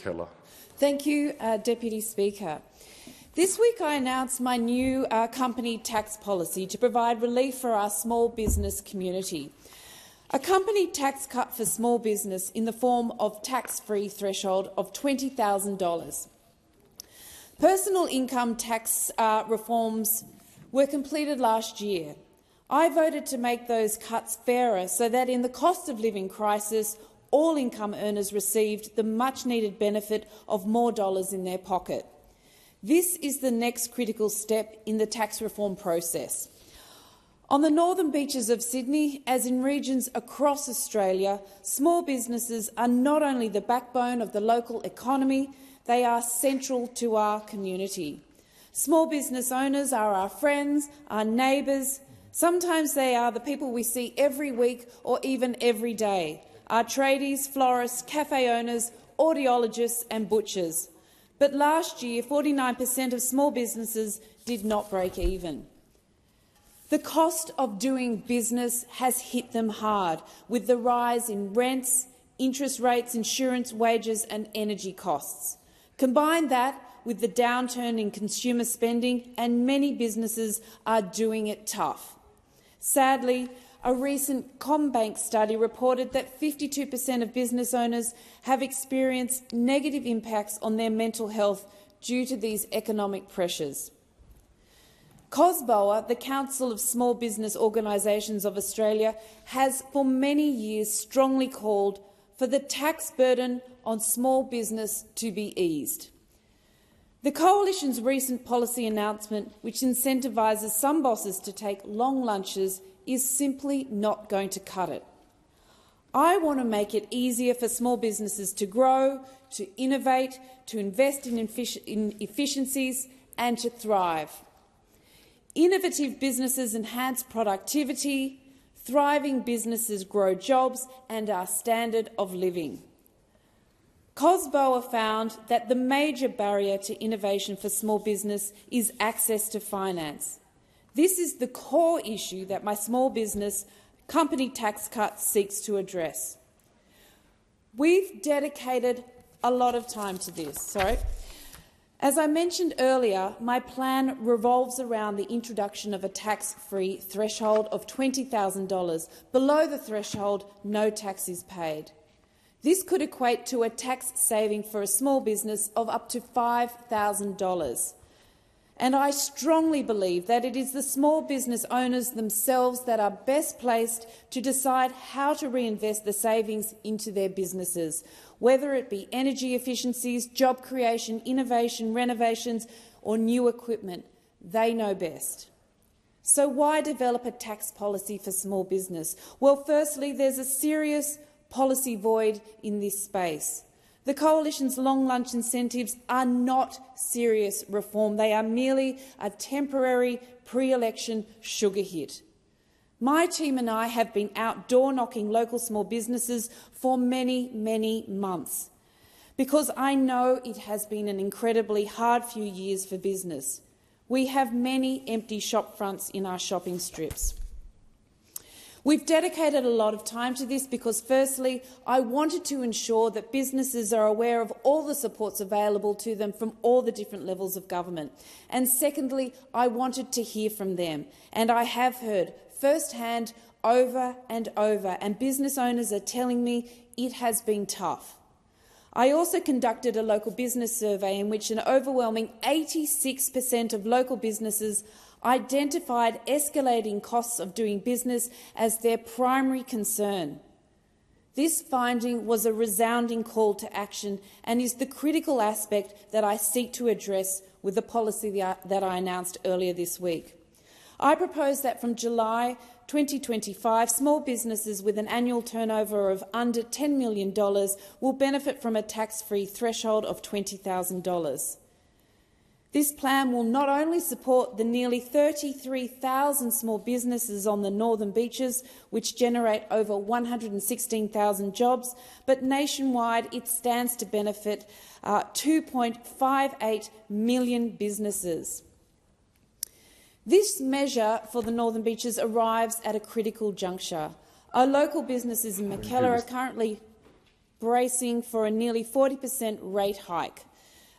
Keller. Thank you, Deputy Speaker. This week I announced my new company tax policy to provide relief for our small business community. A company tax cut for small business in the form of tax-free threshold of $20,000. Personal income tax reforms were completed last year. I voted to make those cuts fairer so that in the cost of living crisis, all income earners received the much-needed benefit of more dollars in their pocket. This is the next critical step in the tax reform process. On the northern beaches of Sydney, as in regions across Australia, small businesses are not only the backbone of the local economy, they are central to our community. Small business owners are our friends, our neighbours. Sometimes they are the people we see every week or even every day, our tradies, florists, cafe owners, audiologists and butchers. But last year, 49% of small businesses did not break even. The cost of doing business has hit them hard, with the rise in rents, interest rates, insurance, wages and energy costs. Combine that with the downturn in consumer spending, and many businesses are doing it tough. Sadly, a recent CommBank study reported that 52% of business owners have experienced negative impacts on their mental health due to these economic pressures. COSBOA, the Council of Small Business Organisations of Australia, has for many years strongly called for the tax burden on small business to be eased. The Coalition's recent policy announcement, which incentivises some bosses to take long lunches, is simply not going to cut it. I want to make it easier for small businesses to grow, to innovate, to invest in efficiencies and to thrive. Innovative businesses enhance productivity, thriving businesses grow jobs and our standard of living. COSBOA found that the major barrier to innovation for small business is access to finance. This is the core issue that my small business company tax cut seeks to address. We've dedicated a lot of time to this. As I mentioned earlier, my plan revolves around the introduction of a tax-free threshold of $20,000. Below the threshold, no tax is paid. This could equate to a tax saving for a small business of up to $5,000. And I strongly believe that it is the small business owners themselves that are best placed to decide how to reinvest the savings into their businesses, whether it be energy efficiencies, job creation, innovation, renovations or new equipment. They know best. So why develop a tax policy for small business? Well, firstly, there's a serious policy void in this space. The Coalition's long lunch incentives are not serious reform. They are merely a temporary pre-election sugar hit. My team and I have been out door-knocking local small businesses for many, many months because I know it has been an incredibly hard few years for business. We have many empty shop fronts in our shopping strips. We've dedicated a lot of time to this because, firstly, I wanted to ensure that businesses are aware of all the supports available to them from all the different levels of government. And secondly, I wanted to hear from them. And I have heard firsthand over and over, and business owners are telling me it has been tough. I also conducted a local business survey in which an overwhelming 86% of local businesses identified escalating costs of doing business as their primary concern. This finding was a resounding call to action and is the critical aspect that I seek to address with the policy that I announced earlier this week. I propose that from July 2025, small businesses with an annual turnover of under $10 million will benefit from a tax-free threshold of $20,000. This plan will not only support the nearly 33,000 small businesses on the northern beaches, which generate over 116,000 jobs, but nationwide it stands to benefit 2.58 million businesses. This measure for the northern beaches arrives at a critical juncture. Our local businesses in Mackellar are currently bracing for a nearly 40% rate hike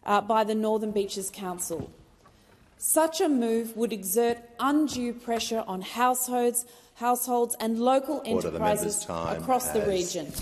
by the Northern Beaches Council. Such a move would exert undue pressure on households and local enterprises across the region.